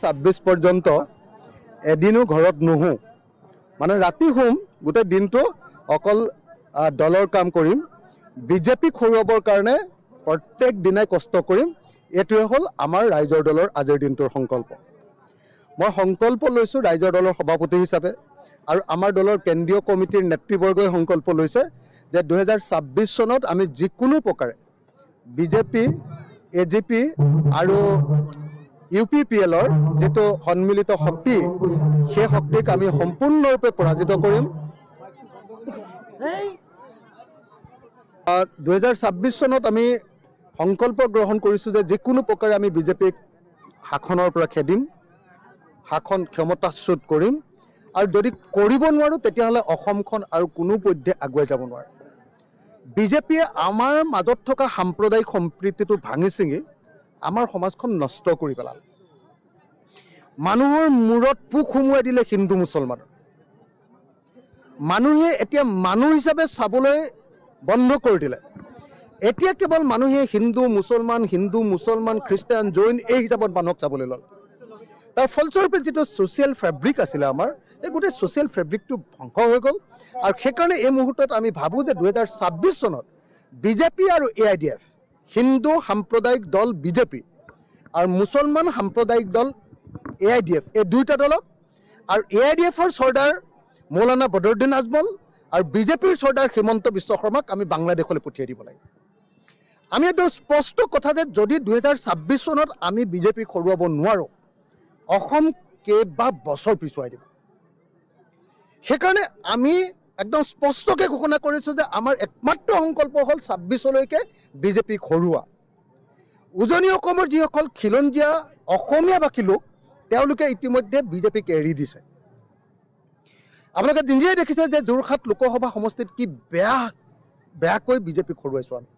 2026 পৰ্যন্ত এদিনো ঘৰত নুহো, মানে ৰাতি শুম, গোটেই দিনটো অকল দলৰ কাম কৰিম, বিজেপিক হৰুৱাবৰ কাৰণে প্ৰত্যেক দিনাই কষ্ট কৰিম। এইটোৱে হ'ল আমাৰ ৰাইজৰ দলৰ আজিৰ দিনটোৰ সংকল্প। মই সংকল্প লৈছোঁ ৰাইজৰ দলৰ সভাপতি হিচাপে, আৰু আমাৰ দলৰ কেন্দ্ৰীয় কমিটিৰ নেতৃবৰ্গই সংকল্প লৈছে যে 2026 চনত আমি যিকোনো প্ৰকাৰে বিজেপি, AGP আৰু UPPLৰ যিটো সন্মিলিত শক্তি, সেই শক্তিক আমি সম্পূৰ্ণৰূপে পৰাজিত কৰিম। 2026 চনত আমি সংকল্প গ্ৰহণ কৰিছোঁ যে যিকোনো প্ৰকাৰে আমি বিজেপিক শাসনৰ পৰা খেদিম, শাসন ক্ষমতাচ্যুত কৰিম, আৰু যদি কৰিব নোৱাৰোঁ তেতিয়াহ'লে অসমখন আৰু কোনো পধ্যে আগুৱাই যাব নোৱাৰে। বিজেপিয়ে আমাৰ মাজত থকা সাম্প্ৰদায়িক সম্প্ৰীতিটো ভাঙি ছিঙি আমাৰ সমাজখন নষ্ট কৰি পেলালে। মানুহৰ মূৰত পোক সুমুৱাই দিলে হিন্দু মুছলমানৰ। মানুহে এতিয়া মানুহ হিচাপে চাবলৈ বন্ধ কৰি দিলে। এতিয়া কেৱল মানুহে হিন্দু মুছলমান, খ্ৰীষ্টান, জৈন এই হিচাপত মানুহক চাবলৈ ল'লে। তাৰ ফলস্বৰূপে যিটো ছ'চিয়েল ফেব্ৰিক আছিলে আমাৰ, এই গোটেই ছ'চিয়েল ফেব্ৰিকটো ধ্বংস হৈ গ'ল। আৰু সেইকাৰণে এই মুহূৰ্তত আমি ভাবোঁ যে 2026 চনত বিজেপি আৰু AIDF, হিন্দু সাম্প্ৰদায়িক দল বিজেপি আৰু মুছলমান সাম্প্ৰদায়িক দল AIDF, এই দুয়োটা দলক, আৰু AIDFৰ চৰ্দাৰ মৌলানা বদৰুদ্দিন আজমল আৰু বিজেপিৰ চৰ্দাৰ হিমন্ত বিশ্ব শৰ্মাক আমি বাংলাদেশলৈ পঠিয়াই দিব লাগে। আমি এইটো স্পষ্ট কথা যে যদি 2026 চনত আমি বিজেপিক হৰুৱাব নোৱাৰোঁ, অসম কেইবা বছৰ পিছুৱাই দিব। সেইকাৰণে আমি একদম স্পষ্টকৈ ঘোষণা কৰিছোঁ যে আমাৰ একমাত্ৰ সংকল্প হ'ল 26লৈকে বিজেপিক হৰুওৱা। উজনি অসমৰ যিসকল খিলঞ্জীয়া অসমীয়া ভাষী লোক, তেওঁলোকে ইতিমধ্যে বিজেপিক এৰি দিছে। আপোনালোকে নিজেই দেখিছে যে যোৰহাট লোকসভা সমষ্টিত কি বেয়াকৈ বিজেপিক হৰুৱাইছোঁ আমি।